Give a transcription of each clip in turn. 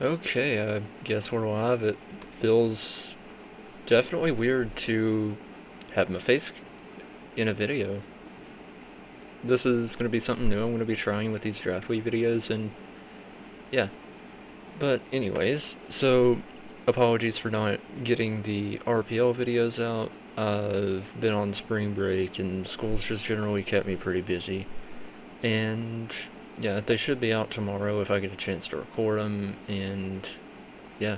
Okay, I guess we're live. It feels definitely weird to have my face in a video. This is going to be something new I'm going to be trying with these draft week videos, and yeah. But anyways, so apologies for not getting the RPL videos out. I've been on spring break, and school's just generally kept me pretty busy. And yeah, they should be out tomorrow if I get a chance to record them, and yeah.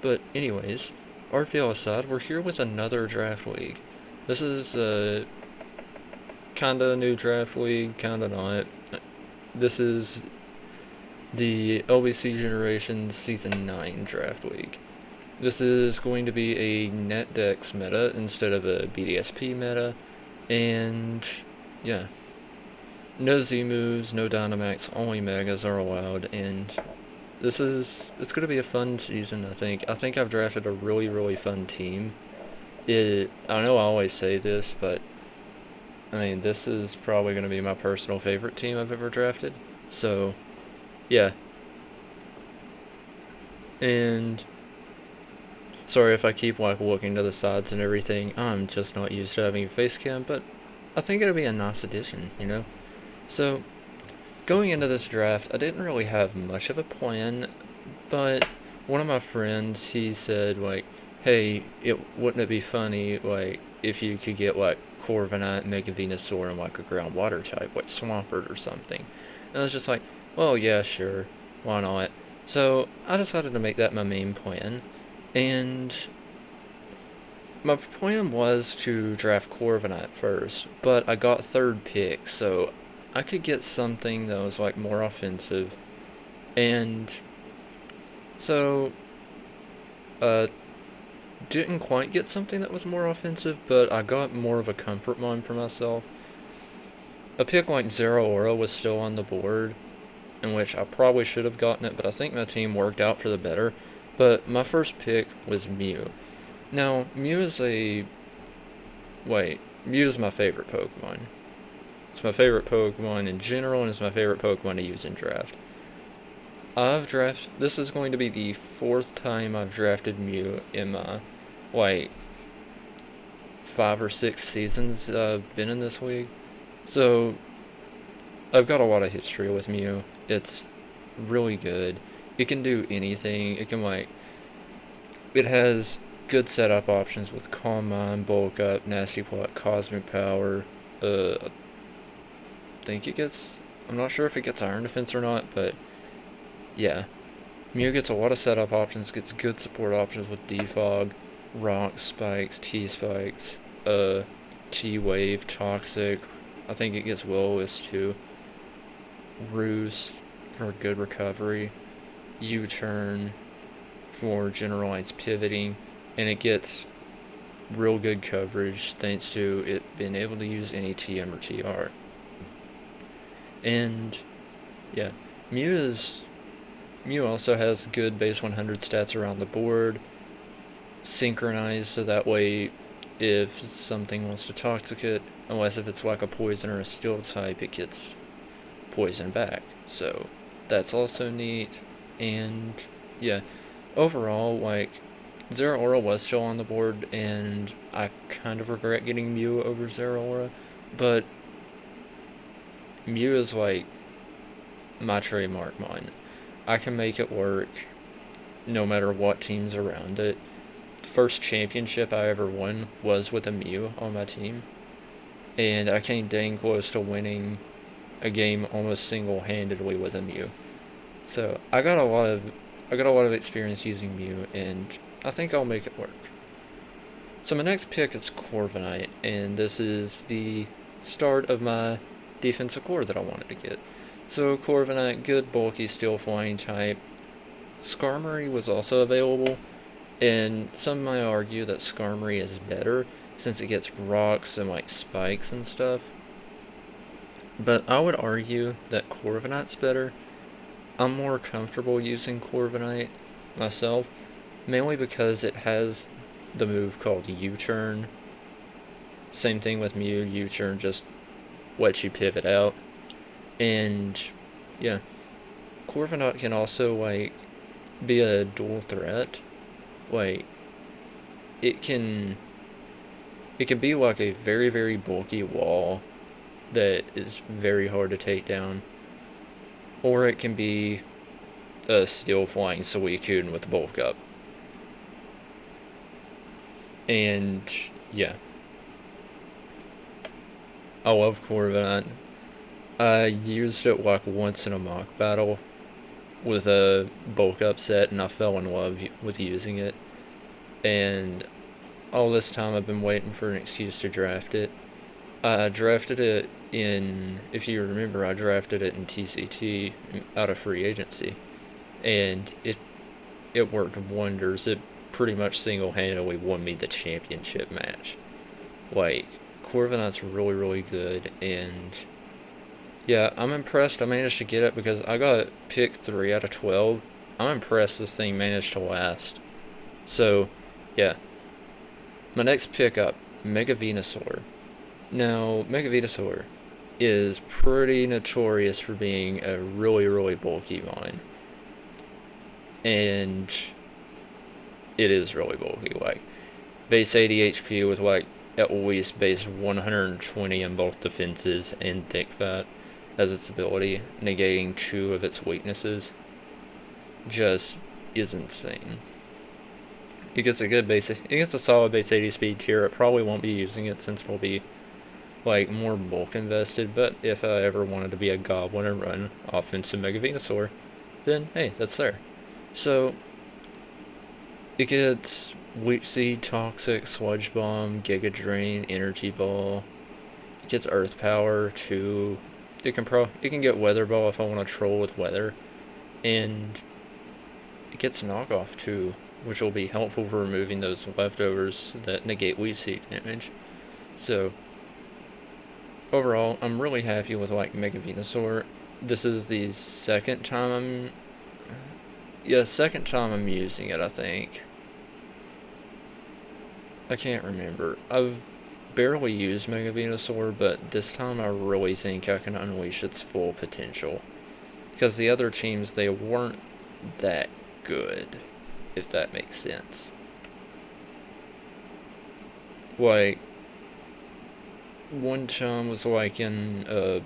But anyways, RPL aside, we're here with another draft league. This is kinda new draft league, kinda not. This is the LBC Generations Season 9 draft league. This is going to be a net dex meta instead of a BDSP meta, and yeah. No Z moves, no Dynamax, only Megas are allowed, and it's gonna be a fun season. I think I've drafted a really fun team. I know I always say this, but I mean, this is probably gonna be my personal favorite team I've ever drafted. So yeah, and sorry if I keep like looking to the sides and everything. I'm just not used to having a face cam, but I think it'll be a nice addition. So going into this draft, I didn't really have much of a plan, but one of my friends, he said, like, hey, wouldn't it be funny, like, if you could get, like, Corviknight, Mega Venusaur, and, like, a groundwater type, like Swampert or something. And I was just like, well, yeah, sure, why not? So I decided to make that my main plan, and my plan was to draft Corviknight first, but I got third pick, so I could get something that was, like, more offensive, and so, uh, didn't quite get something that was more offensive, but I got more of a comfort one for myself. A pick like Zeraora was still on the board, in which I probably should have gotten it, but I think my team worked out for the better. But my first pick was Mew. Now, Mew is a... Wait, Mew is my favorite Pokemon. It's my favorite Pokemon in general, and it's my favorite Pokemon to use in draft. This is going to be the fourth time I've drafted Mew in my, like, 5 or 6 seasons I've been in this league. So, I've got a lot of history with Mew. It's really good. It can do anything. It has good setup options with Calm Mind, Bulk Up, Nasty Plot, Cosmic Power. I think I'm not sure if it gets Iron Defense or not, but yeah. Mew gets a lot of setup options, gets good support options with Defog, Rock Spikes, T-Spikes, T-Wave, Toxic. I think it gets Will-O-Wisp too. Roost for good recovery. U-Turn for generalized pivoting. And it gets real good coverage thanks to it being able to use any TM or TR. And yeah, Mew also has good base 100 stats around the board, synchronized so that way if something wants to Toxic it, unless if it's like a poison or a steel type, it gets poison back. So that's also neat. And yeah, overall, like, Zeraora was still on the board, and I kind of regret getting Mew over Zeraora, but Mew is like my trademark mine. I can make it work no matter what team's around it. The first championship I ever won was with a Mew on my team, and I came dang close to winning a game almost single-handedly with a Mew. So I got a lot of experience using Mew, and I think I'll make it work. So my next pick is Corviknight, and this is the start of my defensive core that I wanted to get. So Corviknight, good bulky steel flying type. Skarmory was also available, and some might argue that Skarmory is better since it gets rocks and like spikes and stuff. But I would argue that Corviknight's better. I'm more comfortable using Corviknight myself, mainly because it has the move called U-Turn. Same thing with Mew, U-Turn just lets you pivot out. And yeah, Corviknight can also like be a dual threat. Like, it can be like a very, very bulky wall that is very hard to take down, or it can be a steel flying Suicune with bulk up. And yeah, I love Corviknight. I used it like once in a mock battle with a bulk up set, and I fell in love with using it. And all this time I've been waiting for an excuse to draft it. I drafted it in, if you remember, I drafted it in TCT out of free agency, and it worked wonders. It pretty much single-handedly won me the championship match. Like, Corviknight's really, really good, and yeah, I'm impressed I managed to get it because I got pick 3 out of 12. I'm impressed this thing managed to last. So, yeah. My next pickup, Mega Venusaur. Now, Mega Venusaur is pretty notorious for being a really, really bulky vine. And it is really bulky. Like, base 80 HP with, like, at least base 120 in both defenses and thick fat as its ability, negating 2 of its weaknesses, just is insane. It gets a good base, it gets a solid base 80 speed tier. It probably won't be using it since it'll be like more bulk invested, but if I ever wanted to be a goblin and run offensive Mega Venusaur, then hey, that's there. So it gets Weak Seed, Toxic, Sludge Bomb, Giga Drain, Energy Ball. It gets Earth Power too. It can get Weather Ball if I want to troll with weather, and it gets Knockoff too, which will be helpful for removing those leftovers that negate Weak Seed damage. So overall, I'm really happy with like Mega Venusaur. This is the second time I'm using it, I think. I can't remember. I've barely used Mega Venusaur, but this time I really think I can unleash its full potential. Because the other teams, they weren't that good, if that makes sense. Like, one time was like in a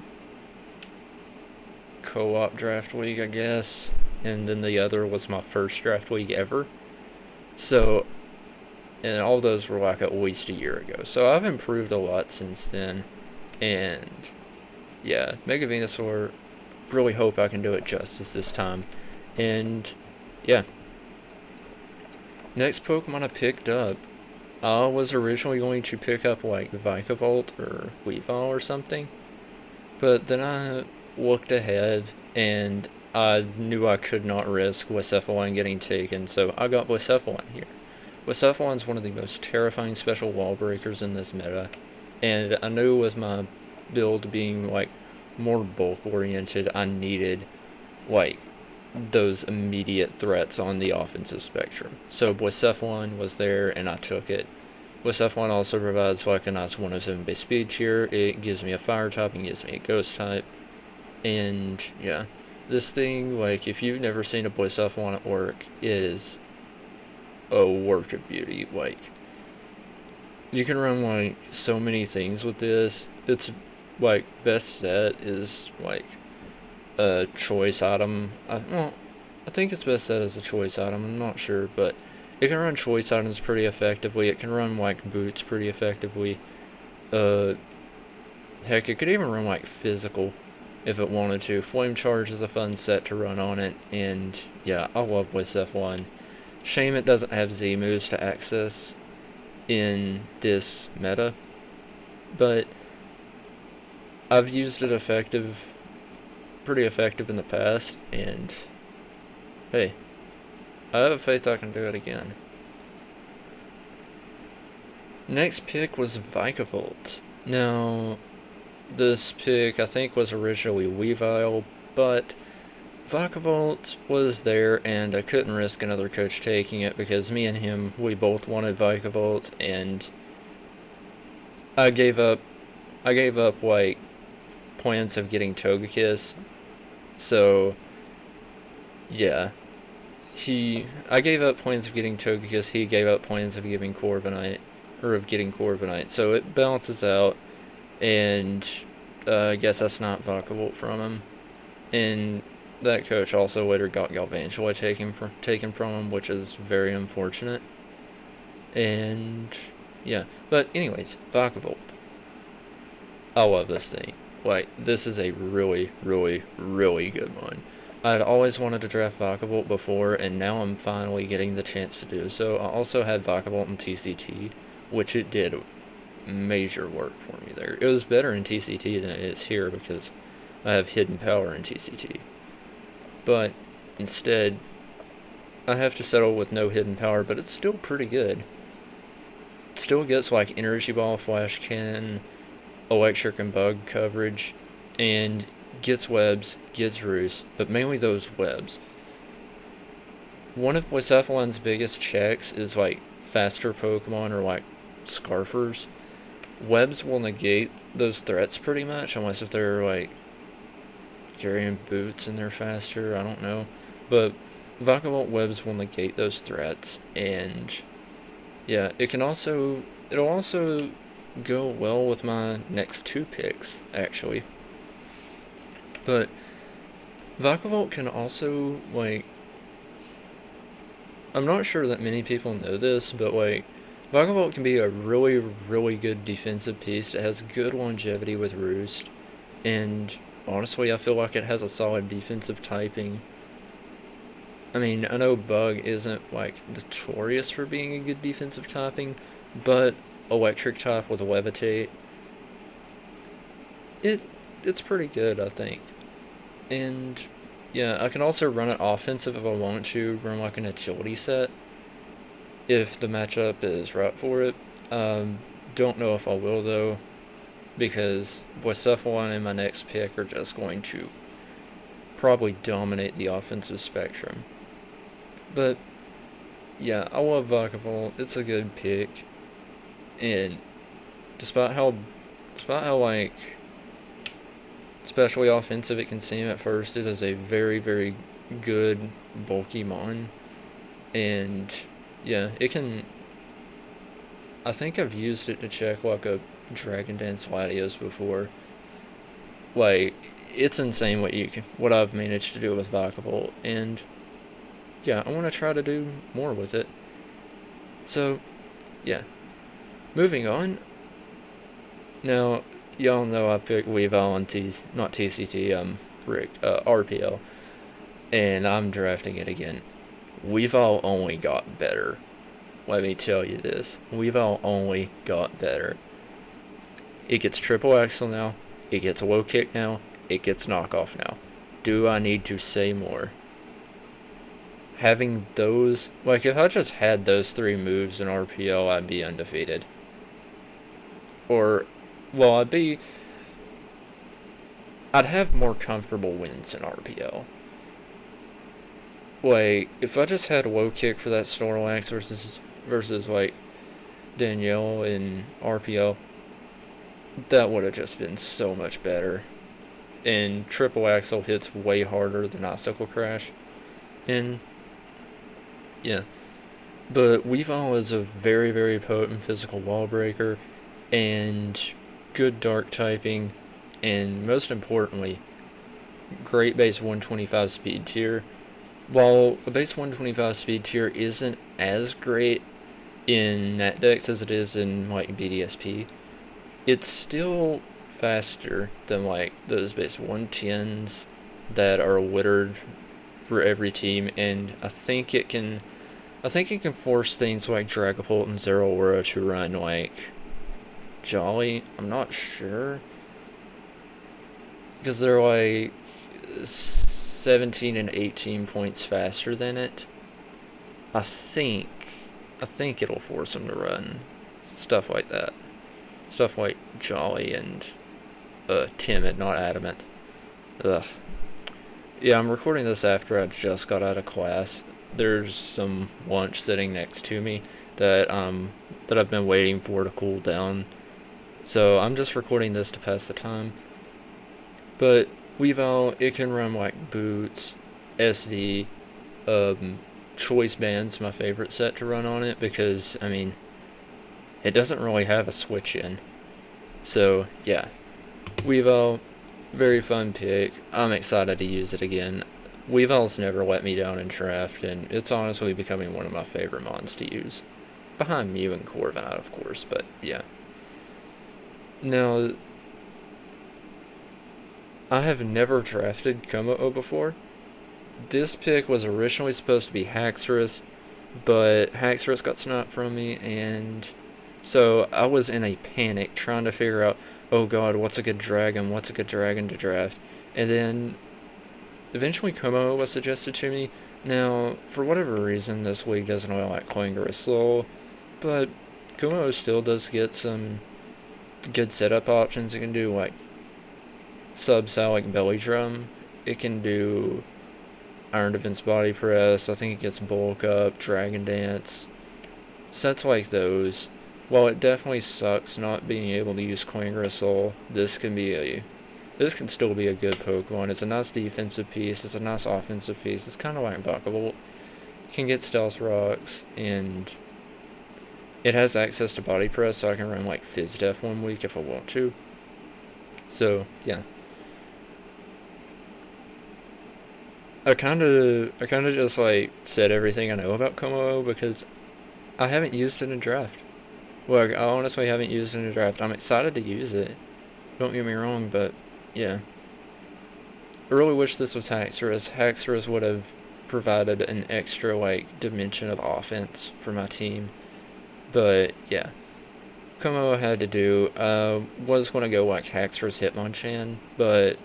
co-op draft league, I guess, and then the other was my first draft league ever. So, and all those were like at least a year ago. So I've improved a lot since then, and yeah, Mega Venusaur, really hope I can do it justice this time. And yeah, next Pokemon I picked up, I was originally going to pick up like Vikavolt or Weavile or something, but then I looked ahead and I knew I could not risk Boycephalon getting taken, so I got Boycephalon here. Boycephalon is one of the most terrifying special wall breakers in this meta, and I knew with my build being like more bulk oriented, I needed like those immediate threats on the offensive spectrum. So Boycephalon was there and I took it. Boycephalon also provides like a nice 107 base speed tier. It gives me a fire type and gives me a ghost type. And yeah, this thing, like, if you've never seen a Boycephalon at work, it is a work of beauty. Like, you can run like so many things with this. It's like best set is like a choice item. I think it's best set as a choice item. I'm not sure, but it can run choice items pretty effectively. It can run like boots pretty effectively. Heck, it could even run like physical if it wanted to. Flame Charge is a fun set to run on it, and yeah, I love Boycephalon. Shame it doesn't have Z moves to access in this meta, but I've used it pretty effective in the past, and hey, I have faith I can do it again. Next pick was Vikavolt. Now, this pick I think was originally Weavile, but Vikavolt was there and I couldn't risk another coach taking it because me and him, we both wanted Vikavolt, and I gave up like plans of getting Togekiss. So yeah, I gave up plans of getting Togekiss, he gave up plans of giving Corviknight, or of getting Corviknight, so it balances out, and I guess that's not Vikavolt from him. And that coach also later got Galvantula taken from him, which is very unfortunate. And yeah, but anyways, Vikavolt. I love this thing. Like, this is a really, really, really good one. I'd always wanted to draft Vikavolt before, and now I'm finally getting the chance to do so. I also had Vikavolt in TCT, which it did major work for me there. It was better in TCT than it is here because I have Hidden Power in TCT. But instead, I have to settle with no Hidden Power, but it's still pretty good. It still gets like Energy Ball, Flash Cannon, Electric and Bug coverage, and gets webs, gets roost, but mainly those webs. One of Boycephalon's biggest checks is like faster Pokemon or like Scarfers. Webs will negate those threats pretty much, unless if they're like carrying boots and they're faster, I don't know. But Vikavolt webs will negate those threats, and yeah, it'll also go well with my next two picks, actually. But Vikavolt can also, like, I'm not sure that many people know this, but like, Vikavolt can be a really, really good defensive piece. It has good longevity with Roost, and honestly, I feel like it has a solid defensive typing. I mean, I know Bug isn't like notorious for being a good defensive typing, but Electric type with Levitate, it's pretty good, I think. And yeah, I can also run it offensive if I want to, run like an agility set if the matchup is right for it. Don't know if I will though, because Boycephalon and my next pick are just going to probably dominate the offensive spectrum. But yeah, I love Vikavolt. It's a good pick, and despite how like especially offensive it can seem at first, it is a very, very good bulky mon. And yeah, it can, I think I've used it to check like a Dragon Dance Latios before. Like, it's insane what I've managed to do with Vikavolt, and yeah, I want to try to do more with it. So yeah, moving on. Now, y'all know I picked Weavile on not TCT, RPL, and I'm drafting it again. Weavile only got better. Let me tell you this. Weavile only got better. It gets triple axle now, it gets low kick now, it gets knockoff now. Do I need to say more? Having those, like, if I just had those three moves in RPL, I'd be undefeated. Or, well, I'd have more comfortable wins in RPL. Like, if I just had low kick for that Snorlax versus like Danielle in RPL, that would have just been so much better. And triple axle hits way harder than Icicle Crash. And yeah, but Weavile is a very, very potent physical wall breaker, and good dark typing, and most importantly, great base 125 speed tier. While a base 125 speed tier isn't as great in NatDex as it is in like BDSP, it's still faster than like those base 110s that are littered for every team, and I think it can force things like Dragapult and Zeraora to run like Jolly. I'm not sure, because they're like 17 and 18 points faster than it. I think it'll force them to run stuff like that. Stuff like Jolly and Timid, not Adamant. Ugh. Yeah, I'm recording this after I just got out of class. There's some lunch sitting next to me that I've been waiting for to cool down. So I'm just recording this to pass the time. But Weavile, it can run like Boots, SD, Choice Band's my favorite set to run on it because, I mean, it doesn't really have a switch in. So, yeah. Weavile, very fun pick. I'm excited to use it again. Weavile's never let me down in draft, and it's honestly becoming one of my favorite mons to use. Behind Mew and Corviknight, of course, but yeah. Now, I have never drafted Komo before. This pick was originally supposed to be Haxorus, but Haxorus got snapped from me, and so I was in a panic trying to figure out, oh god, what's a good dragon to draft? And then eventually Komo was suggested to me. Now, for whatever reason, this league doesn't really like Clangorous Soul, but Komo still does get some good setup options. It can do like Sub-Salic Belly Drum. It can do Iron Defense Body Press. I think it gets Bulk Up, Dragon Dance. Sets like those. While it definitely sucks not being able to use Clangorous Soul, this can still be a good Pokemon. It's a nice defensive piece. It's a nice offensive piece. It's kind of like Vikavolt. It can get Stealth Rocks, and it has access to Body Press, so I can run like Fizz Def one week if I want to. So yeah. I kind of just like said everything I know about Komo because I haven't used it in draft. Well, I honestly haven't used it in a draft. I'm excited to use it. Don't get me wrong, but yeah. I really wish this was Haxorus. Haxorus would have provided an extra like dimension of offense for my team. But yeah. Komo had to do. Was gonna go like Haxorus Hitmonchan, but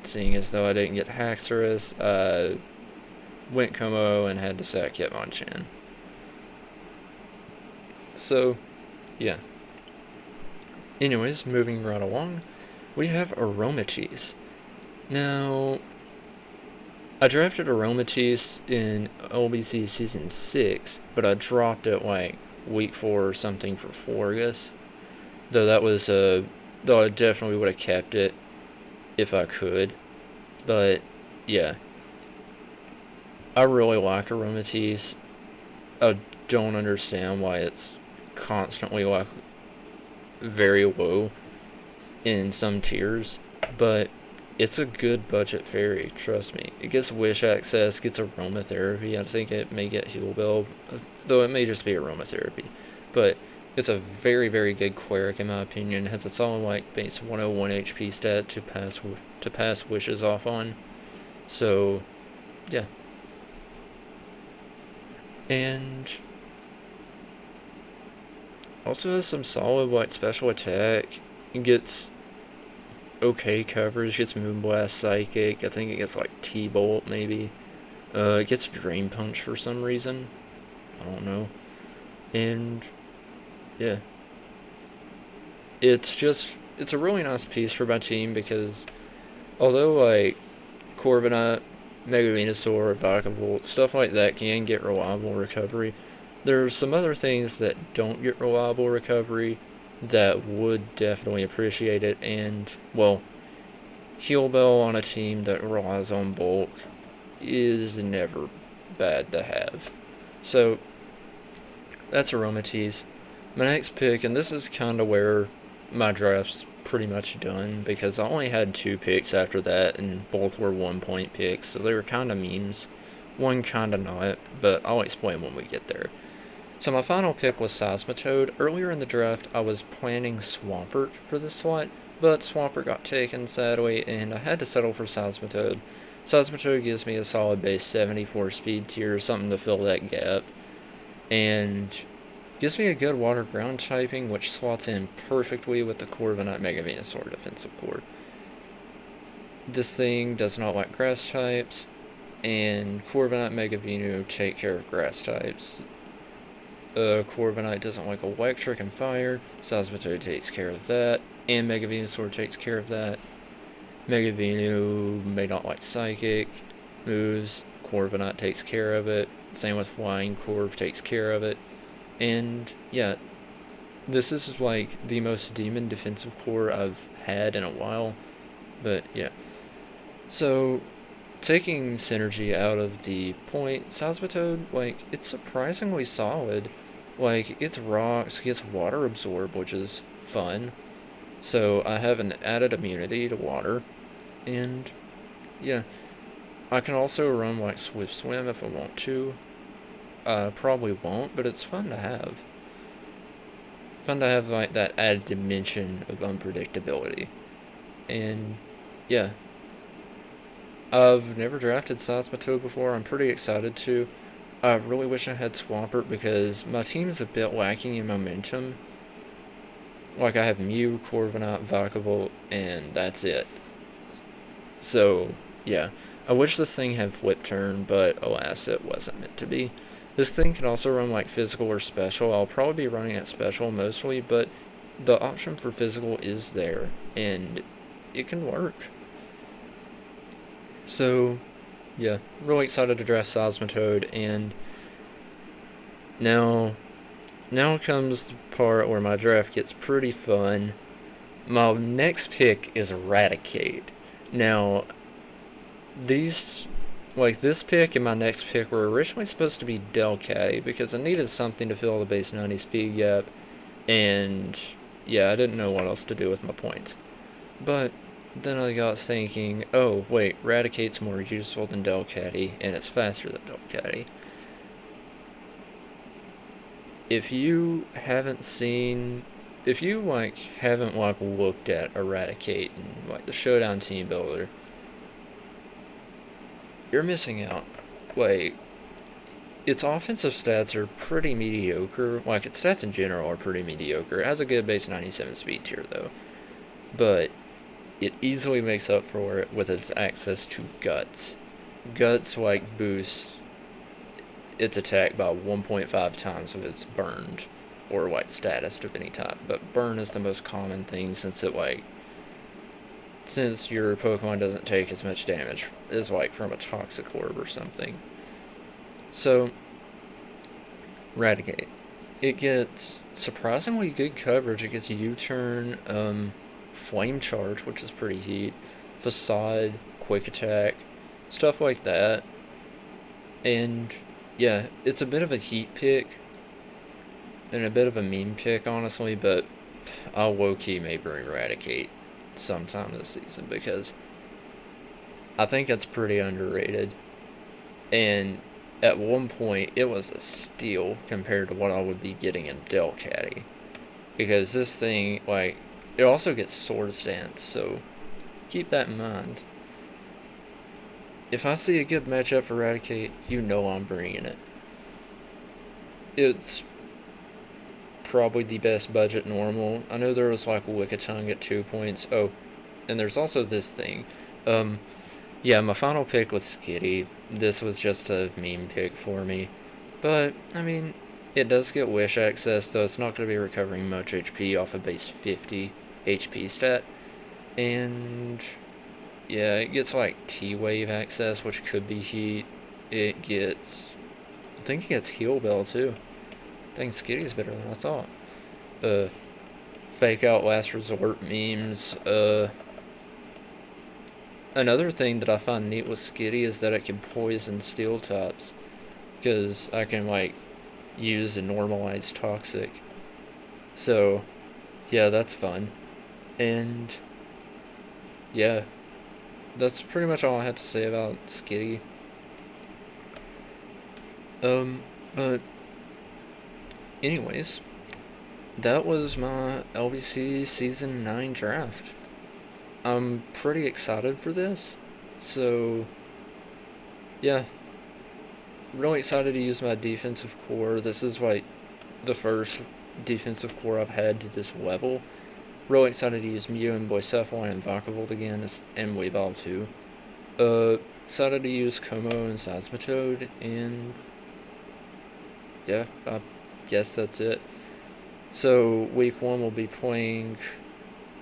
seeing as though I didn't get Haxorus, went Komo and had to sack Hitmonchan. So, yeah. Anyways, moving right along, we have Aromatise. Now, I drafted Aromatise in LBC Season 6, but I dropped it like week 4 or something for Forgus. Though I definitely would have kept it if I could. But, yeah. I really like Aromatise. I don't understand why it's constantly like very low in some tiers, but it's a good budget fairy, trust me. It gets Wish Access, gets Aromatherapy. I think it may get Heal Bell, though it may just be Aromatherapy. But it's a very, very good cleric in my opinion. It has a solid like base 101 HP stat to pass wishes off on. So yeah. And also has some solid like special attack. It gets okay coverage, gets Moonblast Psychic. I think it gets like T-Bolt maybe. It gets Drain Punch for some reason. I don't know. And yeah. It's a really nice piece for my team because although like Corviknight, Mega Venusaur, Vikavolt, stuff like that can get reliable recovery, there's some other things that don't get reliable recovery that would definitely appreciate it, and, well, Heal Bell on a team that relies on bulk is never bad to have. So, that's Aromatise. My next pick, and this is kind of where my draft's pretty much done, because I only had 2 picks after that, and both were 1-point picks, so they were kind of memes. One kind of not, but I'll explain when we get there. So my final pick was Seismitoad. Earlier in the draft, I was planning Swampert for this slot, but Swampert got taken, sadly, and I had to settle for Seismitoad. Seismitoad gives me a solid base 74 speed tier, something to fill that gap, and gives me a good water ground typing, which slots in perfectly with the Corviknight Mega Venusaur defensive core. This thing does not like grass types, and Corviknight Mega Venu take care of grass types. Corviknight doesn't like electric and fire. Seismitoad takes care of that, and Mega Venusaur takes care of that. Mega Venu may not like psychic moves. Corviknight takes care of it. Same with flying. Corv takes care of it. And yeah, this is like the most demon defensive core I've had in a while. But yeah, so taking synergy out of the point, Seismitoad, like, it's surprisingly solid. Like, it gets rocks, gets water absorb, which is fun. So I have an added immunity to water, and yeah, I can also run like Swift Swim if I want to. Probably won't, but it's fun to have. Fun to have like that added dimension of unpredictability. And yeah, I've never drafted Seismitoad before. I'm pretty excited to. I really wish I had Swampert because my team is a bit lacking in momentum. Like I have Mew, Corviknight, Vikavolt, and that's it. So yeah, I wish this thing had Flip Turn, but alas, it wasn't meant to be. This thing can also run like physical or special. I'll probably be running at special mostly, but the option for physical is there, and it can work. So, yeah, really excited to draft Seismitoad, and now comes the part where my draft gets pretty fun. My next pick is Raticate. Now, these, like this pick and my next pick were originally supposed to be Delcatty because I needed something to fill the base 90 speed gap, and yeah, I didn't know what else to do with my points. But then I got thinking, oh wait, Raticate's more useful than Delcatty, and it's faster than Delcatty. If you haven't seen, if you like haven't like looked at Eradicate and like the Showdown Team Builder, you're missing out. Like, its offensive stats are pretty mediocre. Like, its stats in general are pretty mediocre. It has a good base 97 speed tier though, but it easily makes up for it with its access to Guts. Guts like boosts its attack by 1.5 times if it's burned or like status of any type. But burn is the most common thing since your Pokemon doesn't take as much damage as like from a Toxic Orb or something. So Raticate, it gets surprisingly good coverage. It gets U-turn, Flame Charge, which is pretty heat, Facade, Quick Attack, stuff like that. And yeah, it's a bit of a heat pick and a bit of a meme pick, honestly, but I'll low-key maybe Eradicate sometime this season because I think it's pretty underrated. And at one point, it was a steal compared to what I would be getting in Delcatty. Because this thing, like, it also gets Sword Stance, so keep that in mind. If I see a good matchup for Raticate, you know I'm bringing it. It's probably the best budget normal. I know there was like Lickitung at 2 points. Oh, and there's also this thing. Yeah, my final pick was Skitty. This was just a meme pick for me. But, I mean, it does get Wish access, though it's not going to be recovering much HP off a base 50 HP stat. And yeah, it gets like T-Wave access, which could be heat. It gets, I think it gets Heal Bell too. Dang, Skitty's better than I thought. Fake out Last Resort memes. Another thing that I find neat with Skitty is that it can poison Steel types, because I can like use a normalized Toxic. So yeah, that's fun. And yeah, that's pretty much all I had to say about Skitty. But anyways, that was my LBC Season 9 draft. I'm pretty excited for this, so yeah, really excited to use my defensive core. This is like the first defensive core I've had to this level. Really excited to use Mew and Boycephalon and Vikavolt again, and Weavile too. Excited to use Komo and Seismitoad, and yeah, I guess that's it. So week 1 we'll be playing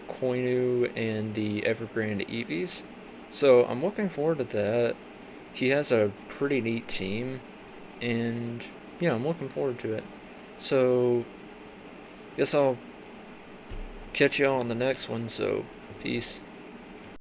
Koinu and the Evergrande Eevees. So I'm looking forward to that. He has a pretty neat team, and yeah, I'm looking forward to it. So guess I'll catch y'all on the next one, so peace.